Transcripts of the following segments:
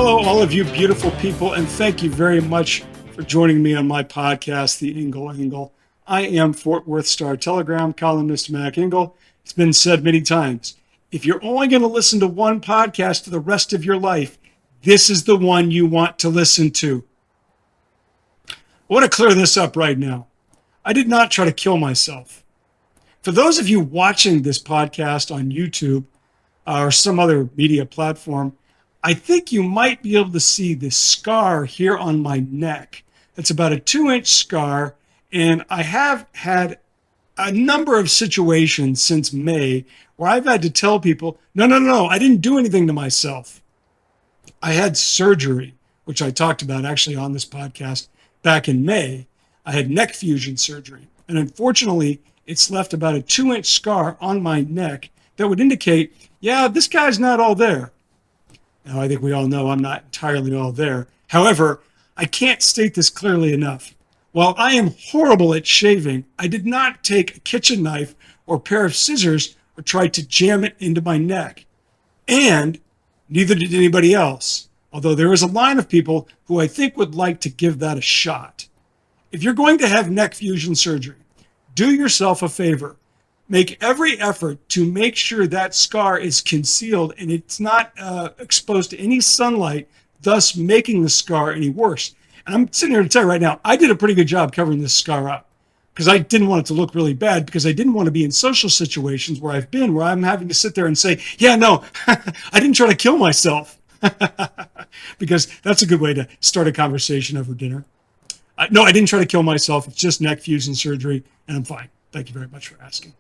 Hello, all of you beautiful people, and thank you very much for joining me on my podcast, The Ingle Angle. I am Fort Worth Star-Telegram columnist Mac Ingle. It's been said many times, if you're only going to listen to one podcast for the rest of your life, this is the one you want to listen to. I want to clear this up right now. I did not try to kill myself. For those of you watching this podcast on YouTube or some other media platform, I think you might be able to see this scar here on my neck. It's about a 2-inch scar, and I have had a number of situations since May where I've had to tell people, no, I didn't do anything to myself. I had surgery, which I talked about actually on this podcast back in May. I had neck fusion surgery, and unfortunately, it's left about a 2-inch scar on my neck that would indicate, yeah, this guy's not all there. Now, I think we all know I'm not entirely all there. However, I can't state this clearly enough. While I am horrible at shaving, I did not take a kitchen knife or pair of scissors or try to jam it into my neck. And neither did anybody else, although there is a line of people who I think would like to give that a shot. If you're going to have neck fusion surgery, do yourself a favor. Make every effort to make sure that scar is concealed and it's not exposed to any sunlight, thus making the scar any worse. And I'm sitting here to tell you right now, I did a pretty good job covering this scar up because I didn't want it to look really bad, because I didn't want to be in social situations where I've been, where I'm having to sit there and say, yeah, no, I didn't try to kill myself. Because that's a good way to start a conversation over dinner. No, I didn't try to kill myself. It's just neck fusion surgery, and I'm fine. Thank you very much for asking.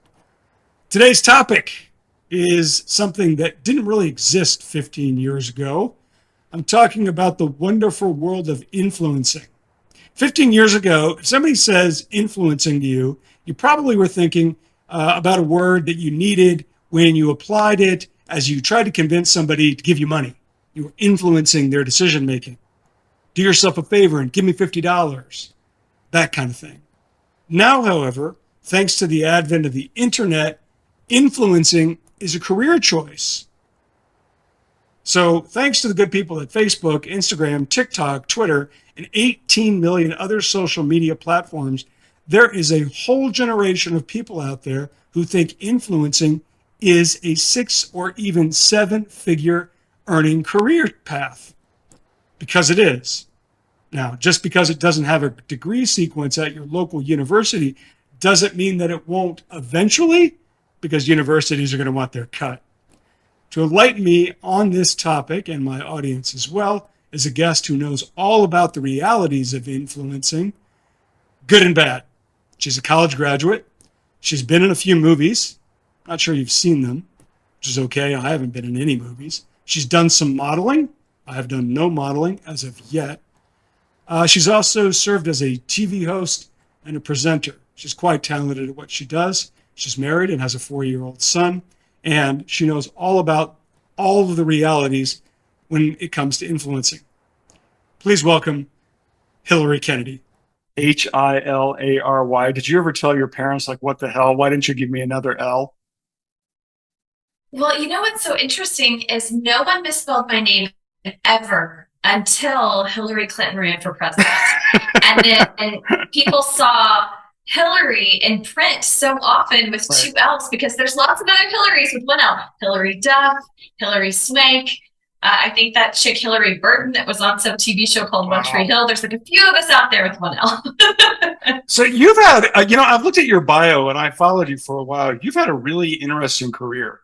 Today's topic is something that didn't really exist 15 years ago. I'm talking about the wonderful world of influencing. 15 years ago, if somebody says influencing to you, you probably were thinking about a word that you needed when you applied it as you tried to convince somebody to give you money. You were influencing their decision making. Do yourself a favor and give me $50, that kind of thing. Now, however, thanks to the advent of the internet, influencing is a career choice. So thanks to the good people at Facebook, Instagram, TikTok, Twitter, and 18 million other social media platforms, there is a whole generation of people out there who think influencing is a 6 or even 7-figure earning career path. Because it is. Now, just because it doesn't have a degree sequence at your local university doesn't mean that it won't eventually, because universities are going to want their cut. To enlighten me on this topic, and my audience as well, is a guest who knows all about the realities of influencing, good and bad. She's a college graduate. She's been in a few movies. Not sure you've seen them, which is okay. I haven't been in any movies. She's done some modeling. I have done no modeling as of yet. She's also served as a TV host and a presenter. She's quite talented at what she does. She's married and has a 4-year-old son, and she knows all about all of the realities when it comes to influencing. Please welcome Hillary Kennedy. Hilary. Did you ever tell your parents, like, what the hell? Why didn't you give me another L? Well, you know what's so interesting is no one misspelled my name ever until Hillary Clinton ran for president. And then people saw Hillary in print so often with Right. 2 L's, because there's lots of other Hillarys with 1 L. Hillary Duff, Hillary Swank. I think that chick Hillary Burton that was on some TV show called One Tree Hill. There's like a few of us out there with 1 L. So you've had, I've looked at your bio and I followed you for a while. You've had a really interesting career.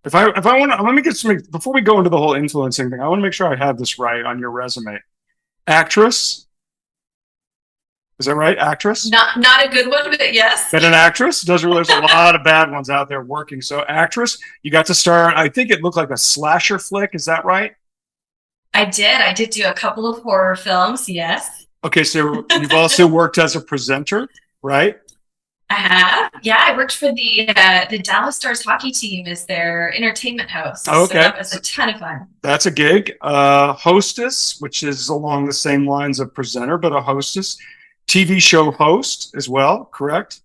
If I want to, let me get some, before we go into the whole influencing thing, I want to make sure I have this right on your resume. Actress. Is that right? Actress? Not a good one, but yes. Been an actress? There's a lot of bad ones out there working. So actress, you got to star, I think it looked like a slasher flick. Is that right? I did do a couple of horror films, yes. Okay, so you've also worked as a presenter, right? I have. Yeah, I worked for the Dallas Stars hockey team as their entertainment host. Okay. So that was a ton of fun. That's a gig. Hostess, which is along the same lines of presenter, but a hostess. TV show host as well, correct?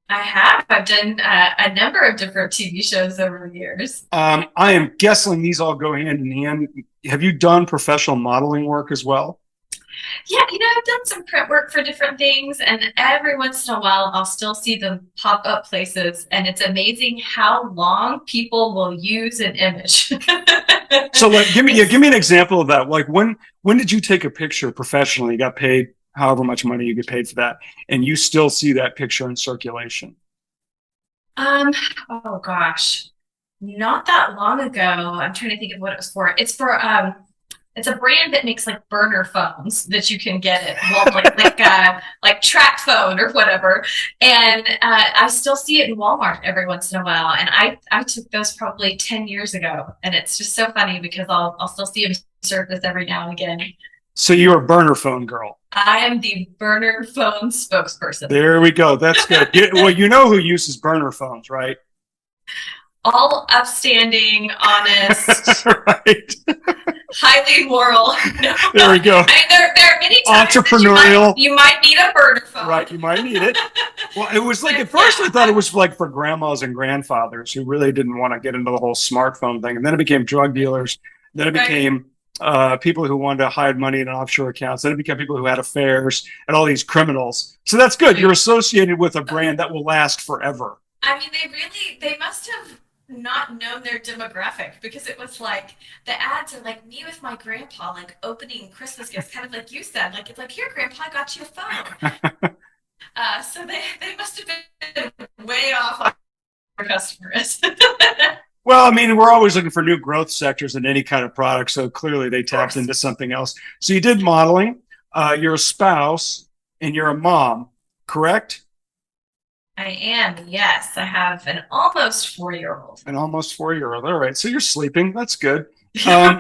I have. I've done a number of different TV shows over the years. I am guessing these all go hand in hand. Have you done professional modeling work as well? Yeah, I've done some print work for different things, and every once in a while, I'll still see them pop up places, and it's amazing how long people will use an image. So, like, give It's me an example of that. Like, when did you take a picture professionally? You got paid however much money you get paid for that, and you still see that picture in circulation. um, oh gosh, not that long ago. I'm trying to think of what it was for. It's a brand that makes like burner phones that you can get it, well, like track phone or whatever. And I still see it in Walmart every once in a while. And I took those probably 10 years ago, and it's just so funny because I'll still see them surface every now and again. So you're a burner phone girl. I am the burner phone spokesperson. There we go. That's good. Well, you know who uses burner phones, right? All upstanding, honest, Right. highly moral. No, There we go. I mean, there are many times that Entrepreneurial. you might need a burner phone. Right. You might need it. Well, it was like at first I thought it was like for grandmas and grandfathers who really didn't want to get into the whole smartphone thing. And then it became drug dealers. Then it Right. became people who wanted to hide money in offshore accounts. Then it became people who had affairs and all these criminals. So that's good. You're associated with a brand that will last forever. I mean, they must have not known their demographic because it was like the ads are like me with my grandpa, like opening Christmas gifts, kind of like you said, like it's like here, grandpa, I got you a phone. So they must have been way off on our customers. Well, I mean, we're always looking for new growth sectors in any kind of product. So clearly they Of tapped course. into something else. So you did modeling, you're a spouse, and you're a mom, correct? I am, yes. I have an almost 4 year old. An almost 4 year old. All right. So you're sleeping. That's good. Um,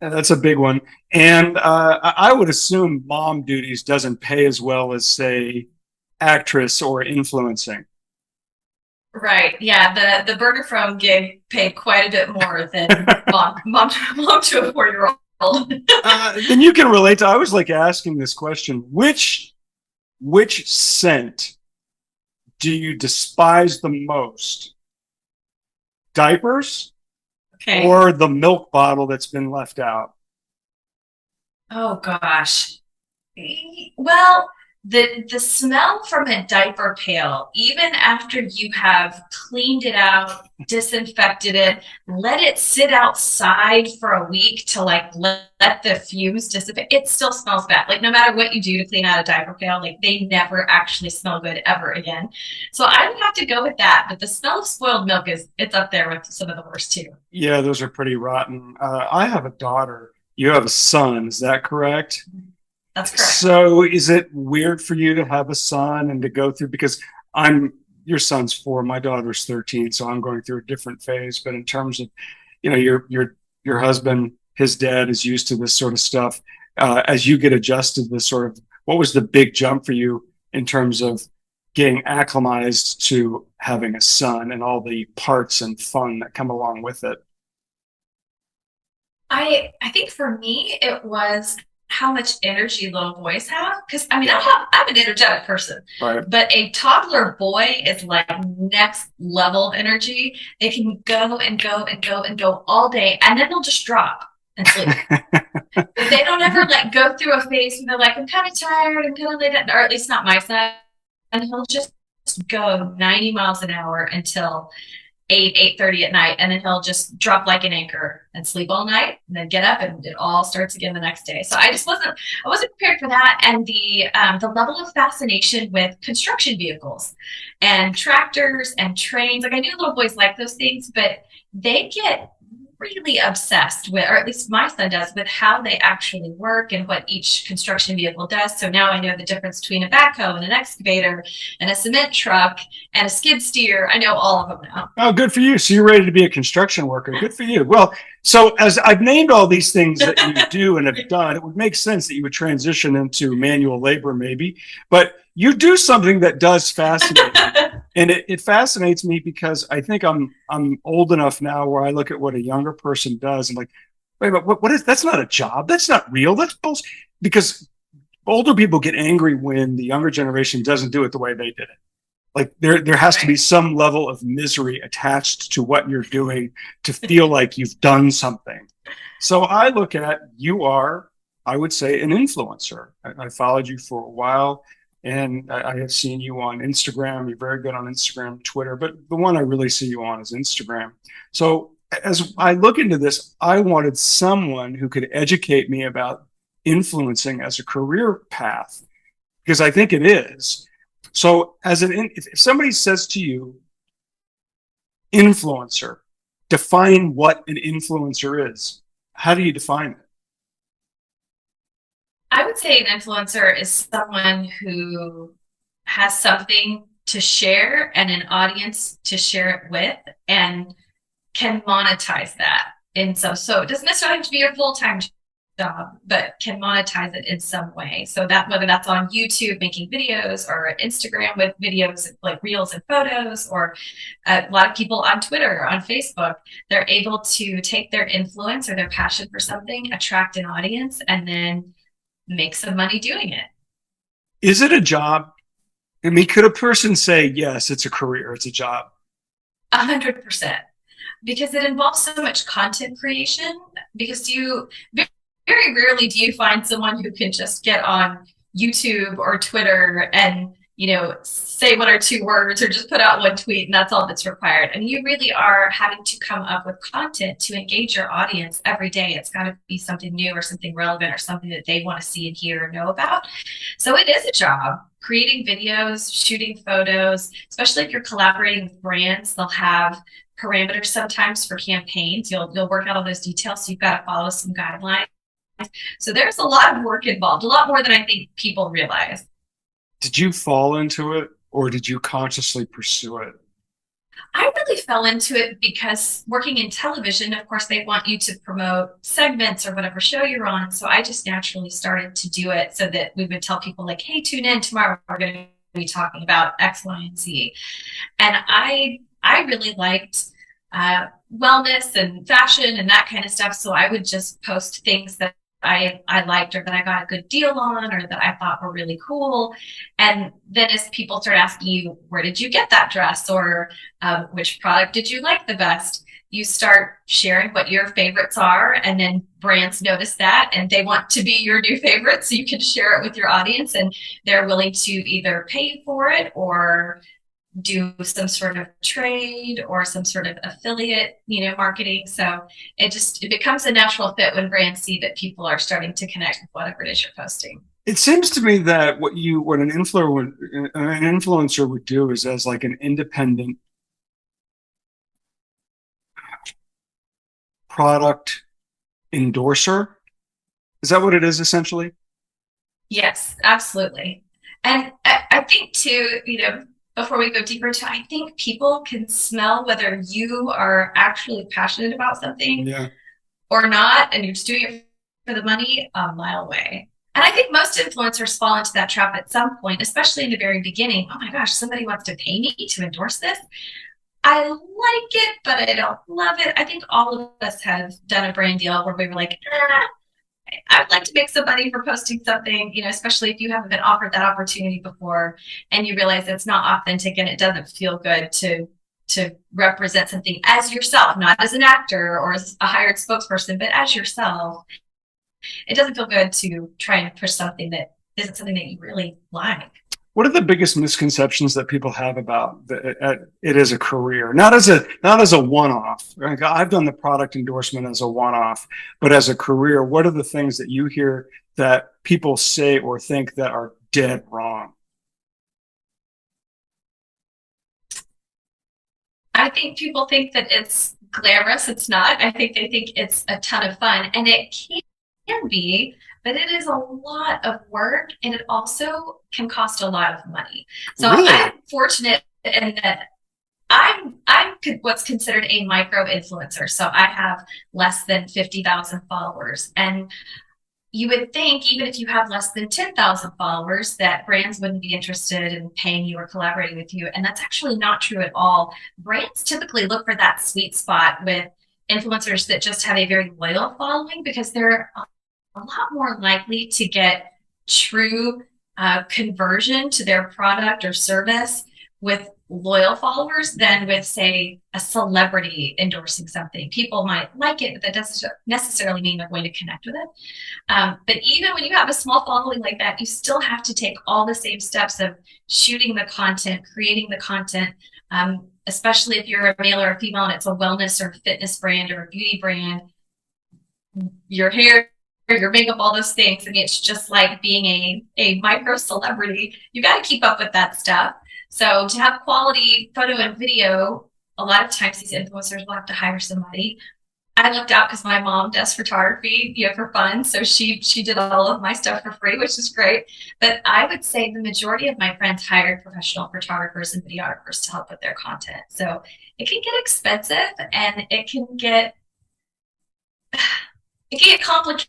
that's a big one. And I would assume mom duties doesn't pay as well as, say, actress or influencing. Right. Yeah. The burger from gig paid quite a bit more than mom to a 4 year old. Then you can relate to. I was like asking this question: which scent do you despise the most? Diapers Okay. or the milk bottle that's been left out? Oh gosh. Well, the smell from a diaper pail, even after you have cleaned it out, disinfected it, let it sit outside for a week to like let the fumes dissipate, it still smells bad. Like no matter what you do to clean out a diaper pail, like they never actually smell good ever again. So I would have to go with that. But the smell of spoiled milk is it's up there with some of the worst too. Yeah, those are pretty rotten. I have a daughter. You have a son. Is that correct? That's correct. So is it weird for you to have a son and to go through because I'm your son's 4, my daughter's 13, so I'm going through a different phase. But in terms of, your husband, his dad is used to this sort of stuff. As you get adjusted to this sort of what was the big jump for you in terms of getting acclimatized to having a son and all the parts and fun that come along with it? I think for me it was how much energy little boys have. Because I mean, I'm an energetic person, Right. but a toddler boy is like next level energy. They can go and go and go and go all day, and then they'll just drop and sleep. They don't ever like go through a phase where they're like, I'm kind of tired, I'm kind of late, or at least not my son. And he'll just go 90 miles an hour until 8:30 at night, and then he'll just drop like an anchor and sleep all night, and then get up, and it all starts again the next day. So I wasn't prepared for that, and the level of fascination with construction vehicles and tractors and trains. Like I knew little boys like those things, but they get really obsessed with, or at least my son does, with how they actually work and what each construction vehicle does. So now I know the difference between a backhoe and an excavator and a cement truck and a skid steer. I know all of them now. Oh, good for you. So you're ready to be a construction worker. Good for you. Well, so as I've named all these things that you do and have done, it would make sense that you would transition into manual labor maybe, but you do something that does fascinate me. And it fascinates me because I think I'm old enough now where I look at what a younger person does and like, wait, but what is that's not a job. That's not real. That's bullshit. Because older people get angry when the younger generation doesn't do it the way they did it. Like there has to be Right. some level of misery attached to what you're doing to feel like you've done something. So I look at you are, I would say, an influencer. I followed you for a while, and I have seen you on Instagram. You're very good on Instagram, Twitter, but the one I really see you on is Instagram. So as I look into this, I wanted someone who could educate me about influencing as a career path because I think it is. So, if somebody says to you, influencer, define what an influencer is. How do you define it? I would say an influencer is someone who has something to share and an audience to share it with and can monetize that in some, so it doesn't necessarily have to be your full-time job, but can monetize it in some way. So that whether that's on YouTube making videos or Instagram with videos like reels and photos, or a lot of people on Twitter or on Facebook, they're able to take their influence or their passion for something, attract an audience, and then make some money doing it. Is it a job? I mean, could a person say, yes, it's a career, it's a job? 100%, because it involves so much content creation. Because you very rarely do you find someone who can just get on YouTube or Twitter and say one or two words or just put out one tweet and that's all that's required. And you really are having to come up with content to engage your audience every day. It's got to be something new or something relevant or something that they want to see and hear and know about. So it is a job. Creating videos, shooting photos, especially if you're collaborating with brands, they'll have parameters sometimes for campaigns. You'll work out all those details, so you've got to follow some guidelines. So there's a lot of work involved, a lot more than I think people realize. Did you fall into it or did you consciously pursue it? I really fell into it because working in television, of course, they want you to promote segments or whatever show you're on. So I just naturally started to do it so that we would tell people like, hey, tune in tomorrow. We're going to be talking about X, Y, and Z. And I really liked wellness and fashion and that kind of stuff. So I would just post things that I liked or that I got a good deal on or that I thought were really cool. And then as people start asking you, where did you get that dress? Or which product did you like the best? You start sharing what your favorites are, and then brands notice that and they want to be your new favorite. So you can share it with your audience, and they're willing to either pay you for it or do some sort of trade or some sort of affiliate, marketing. So it becomes a natural fit when brands see that people are starting to connect with whatever it is you're posting. It seems to me that what an influencer would do is as like an independent product endorser. Is that what it is essentially? Yes, absolutely. And I think too, before we go deeper into, I think people can smell whether you are actually passionate about something Yeah. or not, and you're just doing it for the money a mile away. And I think most influencers fall into that trap at some point, especially in the very beginning. Oh my gosh, somebody wants to pay me to endorse this. I like it, but I don't love it. I think all of us have done a brand deal where we were like, I would like to make some money for posting something, especially if you haven't been offered that opportunity before and you realize it's not authentic and it doesn't feel good to represent something as yourself, not as an actor or as a hired spokesperson, but as yourself. It doesn't feel good to try and push something that isn't something that you really like. What are the biggest misconceptions that people have about it as a career, not as a one-off? Like I've done the product endorsement as a one-off, but as a career, what are the things that you hear that people say or think that are dead wrong? I think people think that it's glamorous. It's not. I think they think it's a ton of fun, and it can be, but it is a lot of work, and it also can cost a lot of money. So Really? I'm fortunate in that I'm what's considered a micro influencer. So I have less than 50,000 followers, and you would think even if you have less than 10,000 followers that brands wouldn't be interested in paying you or collaborating with you. And that's actually not true at all. Brands typically look for that sweet spot with influencers that just have a very loyal following, because they're a lot more likely to get true conversion to their product or service with loyal followers than with, say, a celebrity endorsing something. People might like it, but that doesn't necessarily mean they're going to connect with it. But even when you have a small following like that, you still have to take all the same steps of shooting the content, creating the content, especially if you're a male or a female and it's a wellness or fitness brand or a beauty brand. Your hair, your makeup, all those things. I mean, it's just like being a micro celebrity. You got to keep up with that stuff. So to have quality photo and video, a lot of times these influencers will have to hire somebody. I lucked out because my mom does photography, for fun. So she did all of my stuff for free, which is great. But I would say the majority of my friends hired professional photographers and videographers to help with their content. So it can get expensive and it can get complicated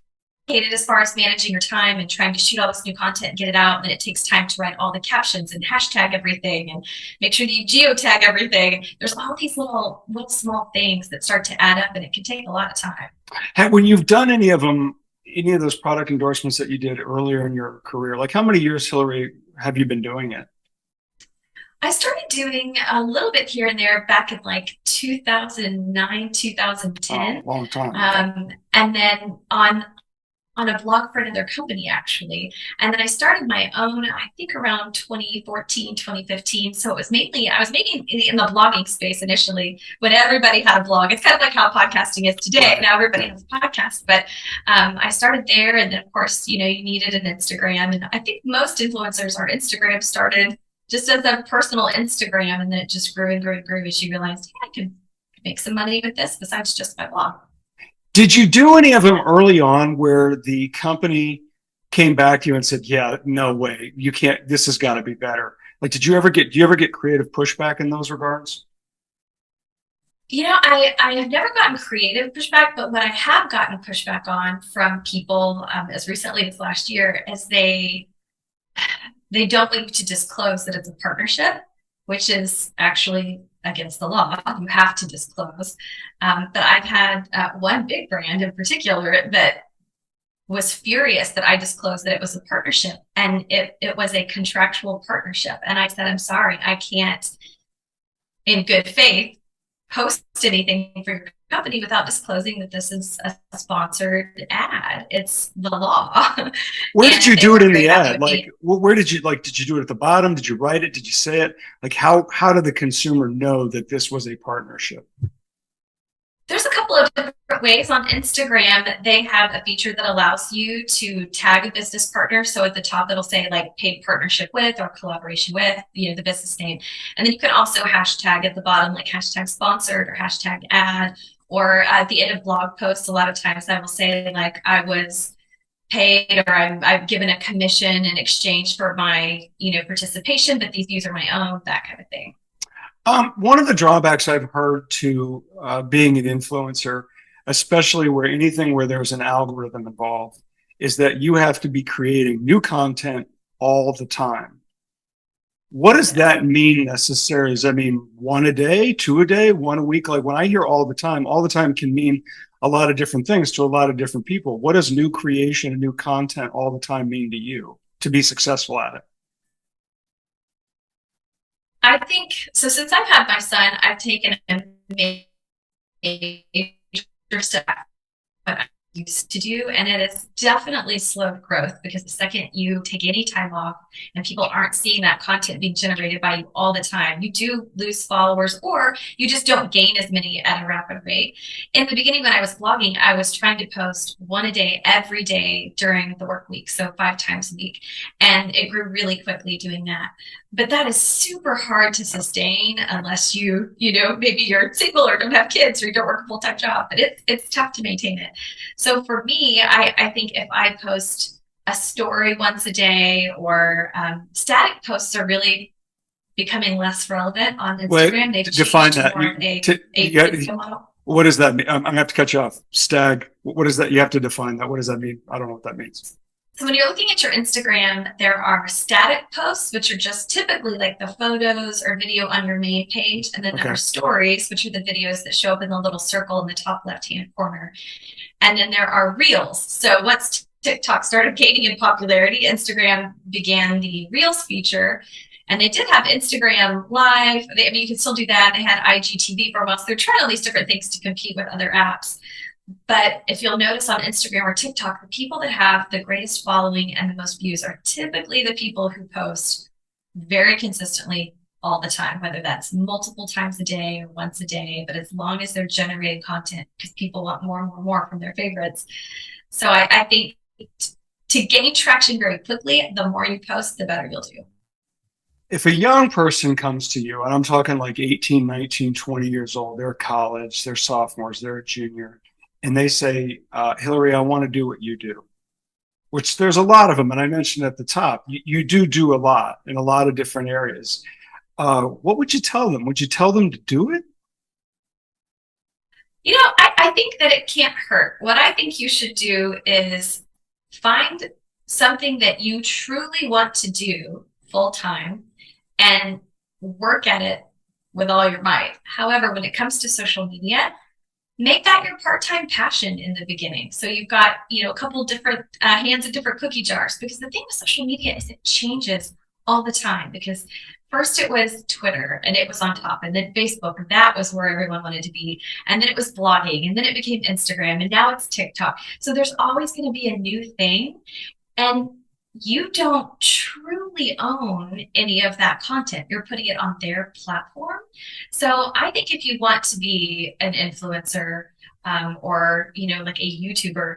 as far as managing your time and trying to shoot all this new content and get it out. And then it takes time to write all the captions and hashtag everything and make sure that you geotag everything. There's all these little small things that start to add up, and it can take a lot of time. When you've done any of them, any of those product endorsements that you did earlier in your career, like how many years, Hillary, have you been doing it? I started doing a little bit here and there back in like 2009, 2010. Oh, long time. And then on a blog for another company, actually. And then I started my own, I think around 2014, 2015. So it was mainly, I was making in the blogging space initially when everybody had a blog. It's kind of like how podcasting is today. Right. Now everybody has a podcast. But I started there. And then, of course, you needed an Instagram. And I think most influencers on Instagram started just as a personal Instagram. And then it just grew and grew and grew as you realized, I can make some money with this besides just my blog. Did you do any of them early on where the company came back to you and said, yeah, no way, you can't, this has got to be better? Like, do you ever get creative pushback in those regards? I have never gotten creative pushback, but what I have gotten pushback on from people as recently as last year is they don't want you to disclose that it's a partnership, which is actually against the law. You have to disclose. But I've had one big brand in particular that was furious that I disclosed that it was a partnership, and it was a contractual partnership. And I said, I'm sorry, I can't, in good faith, post anything for your company without disclosing that this is a sponsored ad. It's the law. Where did you do it in the ad? Like, where did you do it at the bottom? Did you write it? Did you say it? Like, how did the consumer know that this was a partnership? There's a couple of different ways. On Instagram, they have a feature that allows you to tag a business partner. So at the top, it'll say like paid partnership with or collaboration with, the business name. And then you can also hashtag at the bottom, like hashtag sponsored or hashtag ad. Or at the end of blog posts, a lot of times I will say like I was paid or I've given a commission in exchange for my, participation, but these views are my own, that kind of thing. One of the drawbacks I've heard to being an influencer, especially where there's an algorithm involved, is that you have to be creating new content all the time. What does that mean necessarily? Does that mean one a day, two a day, one a week? Like when I hear all the time can mean a lot of different things to a lot of different people. What does new creation and new content all the time mean to you to be successful at it? I think so. Since I've had my son, I've taken a major step what I used to do, and it has definitely slowed growth because the second you take any time off and people aren't seeing that content being generated by you all the time, you do lose followers or you just don't gain as many at a rapid rate. In the beginning, when I was blogging, I was trying to post one a day every day during the work week, so 5 times a week, and it grew really quickly doing that. But that is super hard to sustain unless maybe you're single or don't have kids or you don't work a full-time job, but it's tough to maintain it. So for me, I think if I post a story once a day or static posts are really becoming less relevant on Instagram. They've define that. What does that mean? I'm going to have to cut you off. What is that? You have to define that. What does that mean? I don't know what that means. So when you're looking at your Instagram, there are static posts, which are just typically like the photos or video on your main page. And then there are stories, which are the videos that show up in the little circle in the top left-hand corner. And then there are reels. So once TikTok started gaining in popularity, Instagram began the reels feature. And they did have Instagram Live. I mean, you can still do that. They had IGTV for a while. So they're trying all these different things to compete with other apps. But if you'll notice on Instagram or TikTok, the people that have the greatest following and the most views are typically the people who post very consistently all the time, whether that's multiple times a day or once a day. But as long as they're generating content, because people want more and more and more from their favorites. So I think to gain traction very quickly, the more you post, the better you'll do. If a young person comes to you, and I'm talking like 18, 19, 20 years old, they're college, they're sophomores, they're a junior, and they say, Hillary, I want to do what you do, which there's a lot of them. And I mentioned at the top, you do a lot in a lot of different areas. What would you tell them? Would you tell them to do it? I think that it can't hurt. What I think you should do is find something that you truly want to do full time and work at it with all your might. However, when it comes to social media, make that your part-time passion in the beginning. So you've got, a couple different hands in different cookie jars, because the thing with social media is it changes all the time. Because first it was Twitter and it was on top, and then Facebook, and that was where everyone wanted to be. And then it was blogging, and then it became Instagram, and now it's TikTok. So there's always going to be a new thing. And you don't truly own any of that content. You're putting it on their platform. So I think if you want to be an influencer, or, like a YouTuber,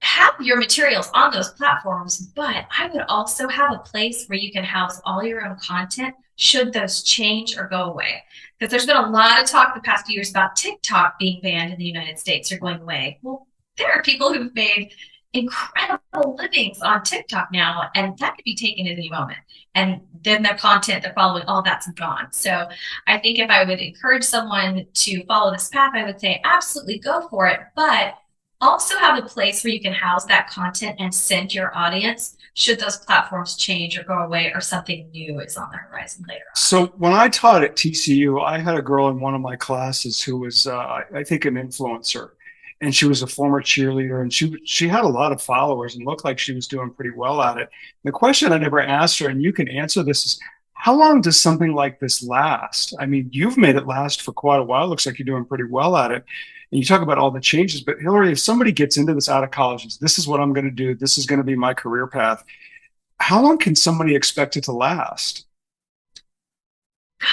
have your materials on those platforms, but I would also have a place where you can house all your own content should those change or go away. Because there's been a lot of talk the past few years about TikTok being banned in the United States or going away. Well, there are people who've made incredible livings on TikTok now, and that could be taken at any moment. And then their content, their following, all that's gone. So I think if I would encourage someone to follow this path, I would say absolutely go for it, but also have a place where you can house that content and send your audience should those platforms change or go away or something new is on the horizon later on. So when I taught at TCU, I had a girl in one of my classes who was, I think, an influencer, and she was a former cheerleader, and she had a lot of followers and looked like she was doing pretty well at it. The question I never asked her, and you can answer this, is how long does something like this last? I mean, you've made it last for quite a while. Looks like you're doing pretty well at it. And you talk about all the changes, but Hillary, if somebody gets into this out of college, this is what I'm going to do, this is going to be my career path, how long can somebody expect it to last?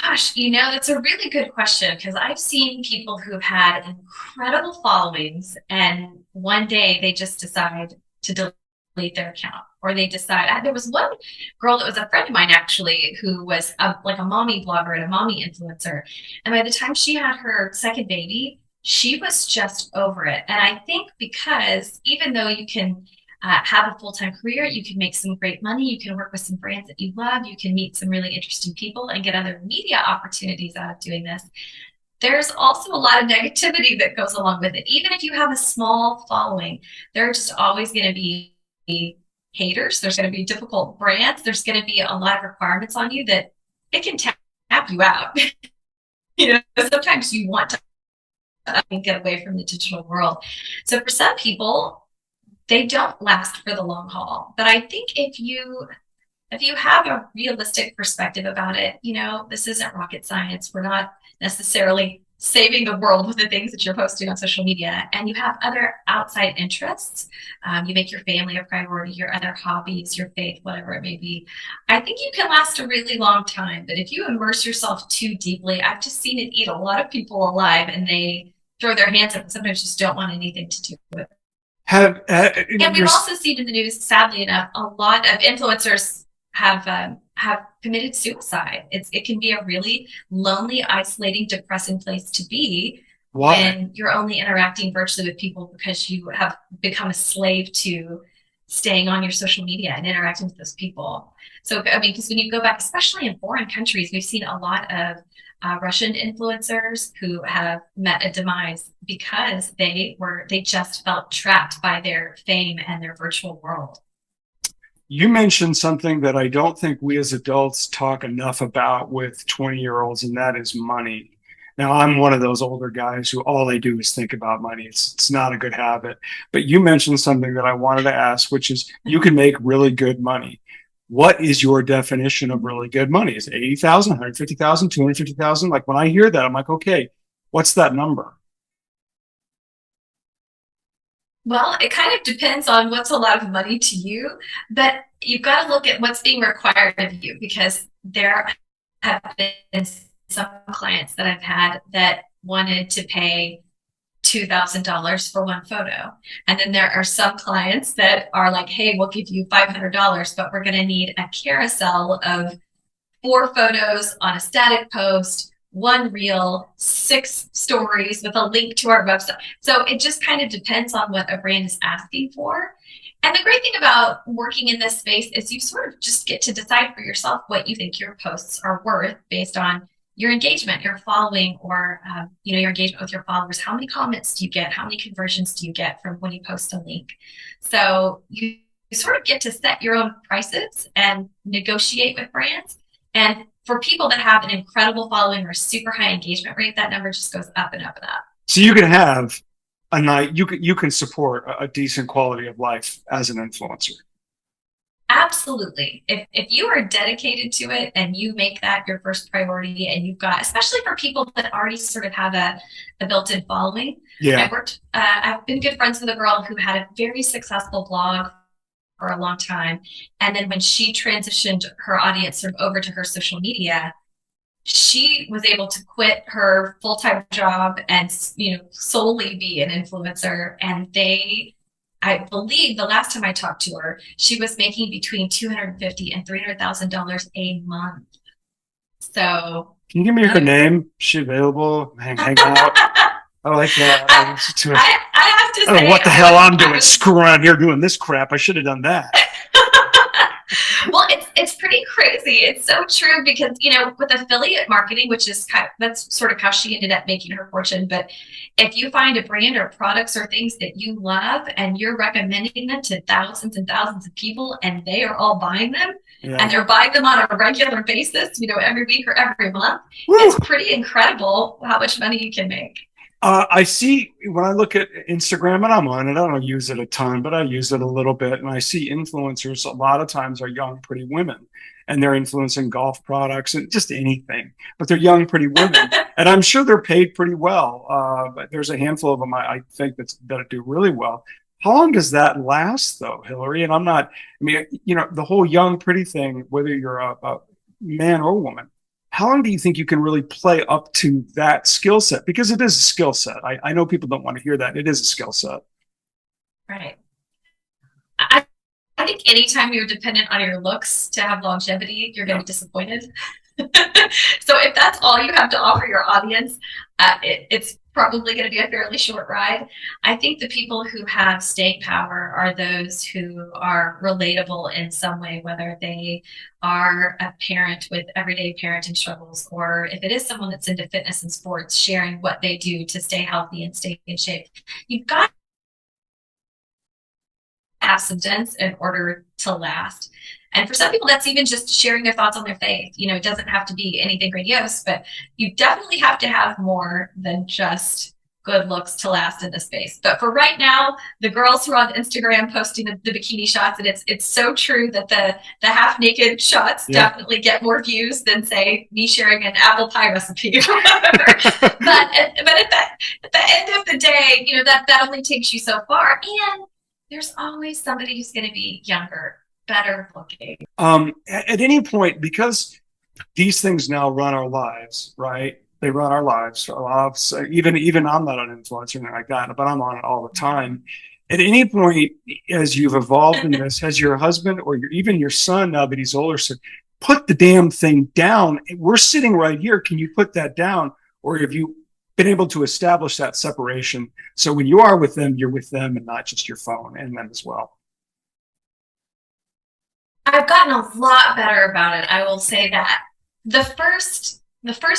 Gosh, that's a really good question, because I've seen people who've had incredible followings and one day they just decide to delete their account, or they decide. There was one girl that was a friend of mine actually who was like a mommy blogger and a mommy influencer. And by the time she had her second baby, she was just over it. And I think because even though you can have a full-time career, you can make some great money, you can work with some brands that you love, you can meet some really interesting people and get other media opportunities out of doing this, there's also a lot of negativity that goes along with it. Even if you have a small following, there are just always going to be haters, there's going to be difficult brands, there's going to be a lot of requirements on you that it can tap you out. Sometimes you want to get away from the digital world. So for some people, they don't last for the long haul. But I think if you have a realistic perspective about it, this isn't rocket science. We're not necessarily saving the world with the things that you're posting on social media, and you have other outside interests. You make your family a priority, your other hobbies, your faith, whatever it may be. I think you can last a really long time. But if you immerse yourself too deeply, I've just seen it eat a lot of people alive, and they throw their hands up and sometimes just don't want anything to do with it. And we've also seen in the news, sadly enough, a lot of influencers have committed suicide. It can be a really lonely, isolating, depressing place to be. Why? When you're only interacting virtually with people because you have become a slave to staying on your social media and interacting with those people. So, I mean, because when you go back, especially in foreign countries, we've seen a lot of Russian influencers who have met a demise because they just felt trapped by their fame and their virtual world. You mentioned something that I don't think we as adults talk enough about with 20-year-olds, and that is money. Now, I'm one of those older guys who all they do is think about money. It's not a good habit. But you mentioned something that I wanted to ask, which is you can make really good money. What is your definition of really good money? Is it 80,000, 150,000, 250,000? Like when I hear that, I'm like, okay, what's that number? Well, it kind of depends on what's a lot of money to you, but you've got to look at what's being required of you because there have been some clients that I've had that wanted to pay $2,000 for one photo. And then there are some clients that are like, hey, we'll give you $500, but we're going to need a carousel of 4 photos on a static post, one reel, 6 stories with a link to our website. So it just kind of depends on what a brand is asking for. And the great thing about working in this space is you sort of just get to decide for yourself what you think your posts are worth based on your engagement, your following, or your engagement with your followers. How many comments do you get? How many conversions do you get from when you post a link? So you sort of get to set your own prices and negotiate with brands. And for people that have an incredible following or super high engagement rate, that number just goes up and up and up. So you can have a night, you can support a decent quality of life as an influencer. Absolutely. If you are dedicated to it and you make that your first priority and you've got, especially for people that already sort of have a built-in following. Yeah. I've been good friends with a girl who had a very successful blog for a long time. And then when she transitioned her audience sort of over to her social media, she was able to quit her full-time job and solely be an influencer. And I believe the last time I talked to her, she was making between $250,000 and $300,000 a month. So can you give me her name? Is she available? Hang out. I like that. I have to I don't say, know what the hell I'm doing, screwing around here doing this crap. I should have done that. Well, it's pretty crazy. It's so true because with affiliate marketing, which is that's sort of how she ended up making her fortune. But if you find a brand or products or things that you love and you're recommending them to thousands and thousands of people, and they are all buying them, and they're buying them on a regular basis, every week or every month, it's pretty incredible how much money you can make. I see when I look at Instagram, and I'm on it, I don't use it a ton, but I use it a little bit. And I see influencers a lot of times are young, pretty women, and they're influencing golf products and just anything, but they're young, pretty women. And I'm sure they're paid pretty well. But there's a handful of them I think that do really well. How long does that last, though, Hillary? And the whole young, pretty thing, whether you're a man or woman, how long do you think you can really play up to that skill set? Because it is a skill set. I know people don't want to hear that. It is a skill set. Right. I think anytime you're dependent on your looks to have longevity, you're going to be disappointed. So if that's all you have to offer your audience, it's probably going to be a fairly short ride. I think the people who have staying power are those who are relatable in some way, whether they are a parent with everyday parenting struggles, or if it is someone that's into fitness and sports, sharing what they do to stay healthy and stay in shape. You've got have substance in order to last. And for some people, that's even just sharing their thoughts on their faith. It doesn't have to be anything grandiose, but you definitely have to have more than just good looks to last in this space. But for right now, the girls who are on Instagram posting the bikini shots, and it's so true that the half naked shots definitely get more views than say me sharing an apple pie recipe. but at the end of the day, that only takes you so far. And there's always somebody who's going to be younger, better looking. At any point, because these things now run our lives, right? They run our lives. Even I'm not an influencer or anything like that, but I'm on it all the time. At any point, as you've evolved in this, has your husband or even your son, now that he's older, said, put the damn thing down? We're sitting right here. Can you put that down? Or have you been able to establish that separation so when you are with them, you're with them and not just your phone and them as well? I've gotten a lot better about it. I will say that the first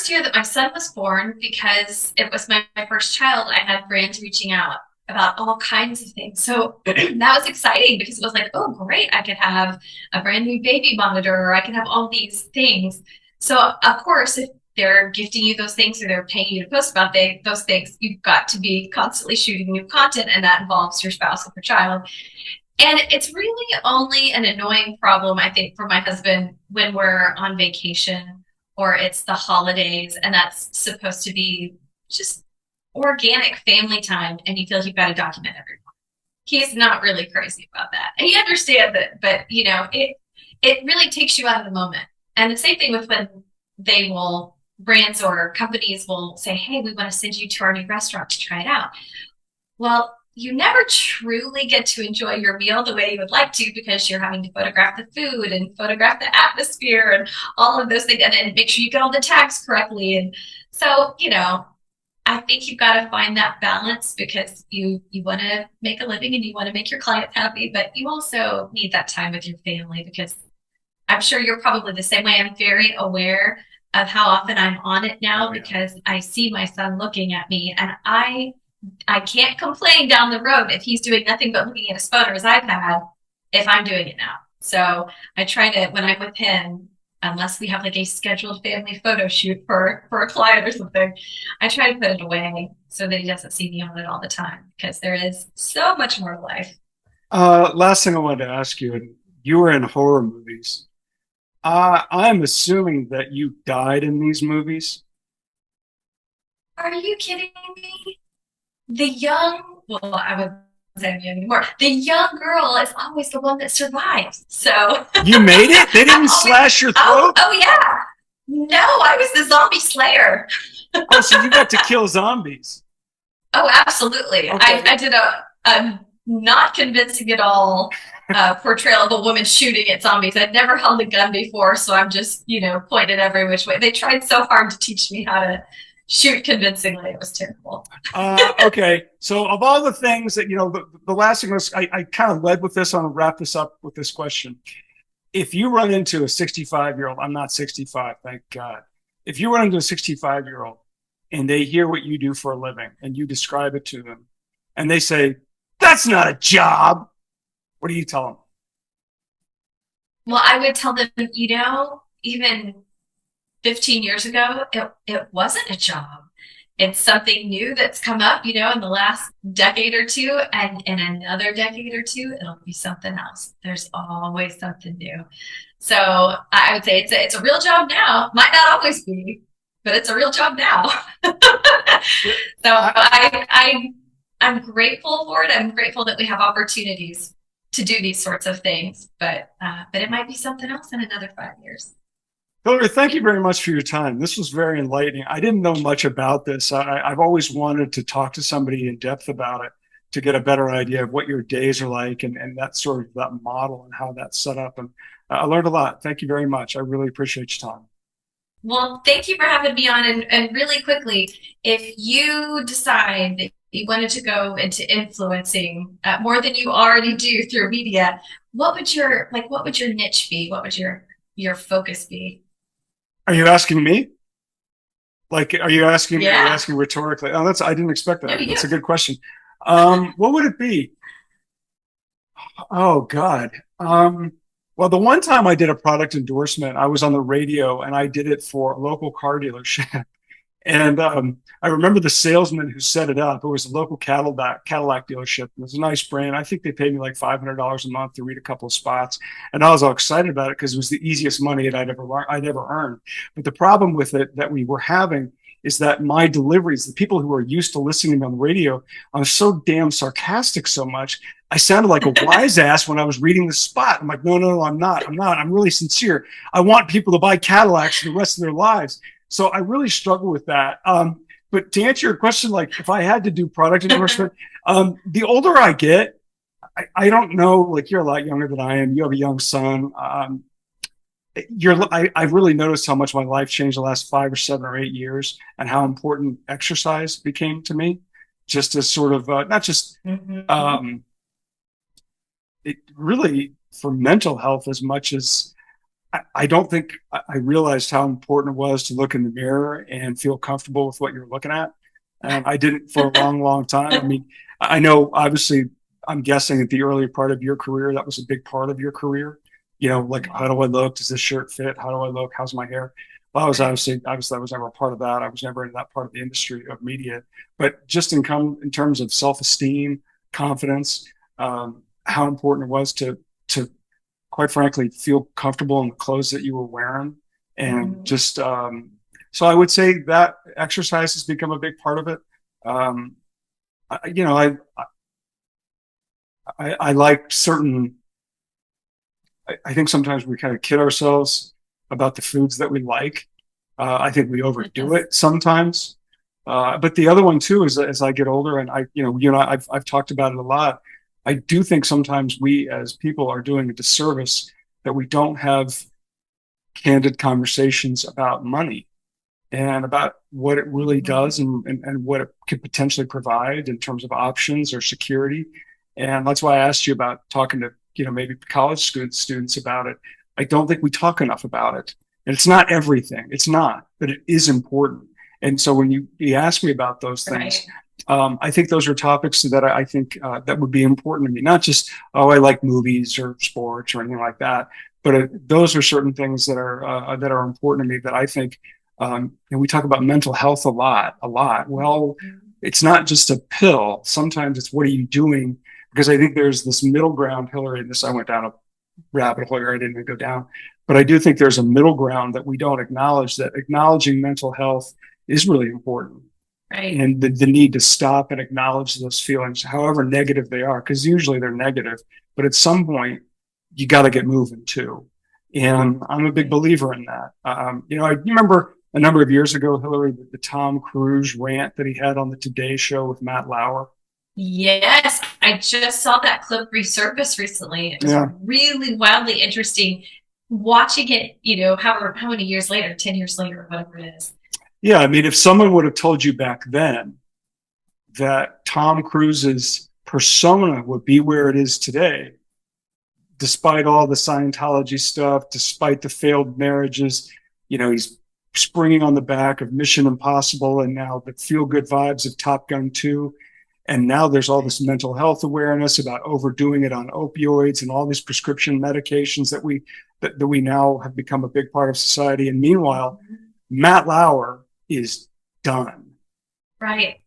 year that my son was born, because it was my first child, I had brands reaching out about all kinds of things. So that was exciting because it was like, oh, great, I could have a brand new baby monitor, or I could have all these things. So of course, if they're gifting you those things or they're paying you to post about those things, you've got to be constantly shooting new content, and that involves your spouse or your child. And it's really only an annoying problem, I think, for my husband when we're on vacation or it's the holidays and that's supposed to be just organic family time and you feel like you've got to document everything. He's not really crazy about that. And he understands it, but it really takes you out of the moment. And the same thing with when they will brands or companies will say, "Hey, we want to send you to our new restaurant to try it out." Well, you never truly get to enjoy your meal the way you would like to because you're having to photograph the food and photograph the atmosphere and all of those things and make sure you get all the tags correctly. And so, I think you've got to find that balance because you want to make a living and you want to make your clients happy, but you also need that time with your family because I'm sure you're probably the same way. I'm very aware of how often I'm on it now because I see my son looking at me and I can't complain down the road if he's doing nothing but looking at his phone or his iPad if I'm doing it now. So I try to, when I'm with him, unless we have like a scheduled family photo shoot for a client or something, I try to put it away so that he doesn't see me on it all the time because there is so much more to life. Last thing I wanted to ask you, and you were in horror movies. I'm assuming that you died in these movies. Are you kidding me? Well, I would say young anymore. The young girl is always the one that survives. So You made it? They I'm didn't always, slash your oh, throat? oh yeah. No, I was the zombie slayer. Oh, so you got to kill zombies. Oh, absolutely. I Okay. did a not convincing at all portrayal of a woman shooting at zombies. I'd never held a gun before, so I'm just, pointed every which way. They tried so hard to teach me how to shoot convincingly. It was terrible. Okay. So of all the things that, the last thing was, I kind of led with this. I'm going to wrap this up with this question. If you run into a 65-year-old, I'm not 65, thank God. If you run into a 65-year-old and they hear what you do for a living and you describe it to them and they say, that's not a job, what do you tell them? Well, I would tell them, even 15 years ago, it wasn't a job. It's something new that's come up, in the last decade or two. And in another decade or two, it'll be something else. There's always something new. So I would say it's a real job now. Might not always be, but it's a real job now. So I, I'm grateful for it. I'm grateful that we have opportunities to do these sorts of things, but it might be something else in another 5 years. Hillary, thank you very much for your time. This was very enlightening. I didn't know much about this. I've always wanted to talk to somebody in depth about it to get a better idea of what your days are like and that sort of that model and how that's set up. And I learned a lot. Thank you very much. I really appreciate your time. Well, thank you for having me on. And really quickly, if you decide that you wanted to go into influencing more than you already do through media, what would your niche be? What would your focus be? Are you asking me? Like, are you asking me? Are you Yeah. asking rhetorically? Oh, I didn't expect No, that. you. That's a good question. What would it be? Oh God. Well, the one time I did a product endorsement, I was on the radio and I did it for a local car dealership. And I remember the salesman who set it up. It was a local Cadillac dealership. It was a nice brand. I think they paid me like $500 a month to read a couple of spots, and I was all excited about it because it was the easiest money that I'd ever earned. But the problem with it that we were having is that my deliveries, the people who are used to listening to me on the radio, I'm so damn sarcastic so much. I sounded like a wise ass when I was reading the spot. I'm like, no, no, no, I'm not. I'm not. I'm really sincere. I want people to buy Cadillacs for the rest of their lives. So I really struggle with that. But to answer your question, like if I had to do product endorsement, the older I get, I don't know, like you're a lot younger than I am. You have a young son. I've really noticed how much my life changed the last 5 or 7 or 8 years and how important exercise became to me. Just as sort of, not just Mm-hmm. um, it really for mental health as much as I don't think I realized how important it was to look in the mirror and feel comfortable with what you're looking at. And I didn't for a long, long time. I mean, I know obviously I'm guessing at the earlier part of your career, that was a big part of your career. Like how do I look? Does this shirt fit? How do I look? How's my hair? Well, I was Right. obviously I was never a part of that. I was never in that part of the industry of media. But just in terms of self-esteem, confidence, how important it was to quite frankly feel comfortable in the clothes that you were wearing, and just so I would say that exercise has become a big part of it. Um, you know, I like certain. I think sometimes we kind of kid ourselves about the foods that we like. I think we overdo Yes. it sometimes. But the other one too is as I get older, and I've talked about it a lot. I do think sometimes we as people are doing a disservice that we don't have candid conversations about money and about what it really does, and what it could potentially provide in terms of options or security. And that's why I asked you about talking to, maybe college students about it. I don't think we talk enough about it. And it's not everything. It's not, but it is important. And so when you ask me about those things, Right. I think those are topics that I think that would be important to me. Not just, oh, I like movies or sports or anything like that, but those are certain things that are important to me that I think. And we talk about mental health a lot, a lot. Well, it's not just a pill. Sometimes it's what are you doing? Because I think there's this middle ground, Hillary. And this, I went down a rabbit hole here. I didn't even go down, but I do think there's a middle ground that we don't acknowledge. That acknowledging mental health is really important, Right. and the need to stop and acknowledge those feelings, however negative they are, because usually they're negative. But at some point, you got to get moving too. And I'm a big believer in that. I remember a number of years ago, Hillary, the Tom Cruise rant that he had on the Today Show with Matt Lauer. Yes, I just saw that clip resurface recently. It was Yeah, really wildly interesting watching it, how many years later, 10 years later, whatever it is. yeah. I mean, if someone would have told you back then that Tom Cruise's persona would be where it is today, despite all the Scientology stuff, despite the failed marriages, he's springing on the back of Mission Impossible and now the feel good vibes of Top Gun 2. And now there's all this mental health awareness about overdoing it on opioids and all these prescription medications that we now have become a big part of society. And meanwhile, Matt Lauer is done. Right.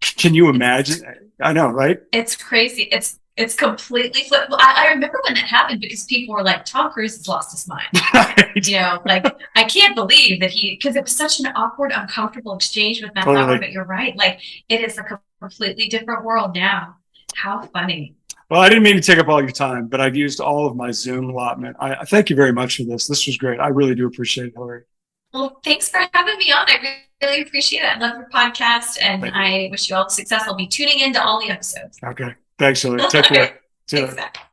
Can you It's imagine? I know, right? it's crazy. It's completely flipped. Well, I remember when that happened because people were like, Tom Cruise has lost his mind. Right. Like I can't believe that because it was such an awkward, uncomfortable exchange with Matt Lauer. Totally. But you're right. Like it is a completely different world now. How funny. Well, I didn't mean to take up all your time, but I've used all of my Zoom allotment. I thank you very much for this. This was great. I really do appreciate it, Hillary. Well, thanks for having me on. I really appreciate it. I love your podcast, and Thank you. I wish you all success. I'll be tuning into all the episodes. Okay. Thanks, Hillary. Take care. See you Thanks, later. Zach.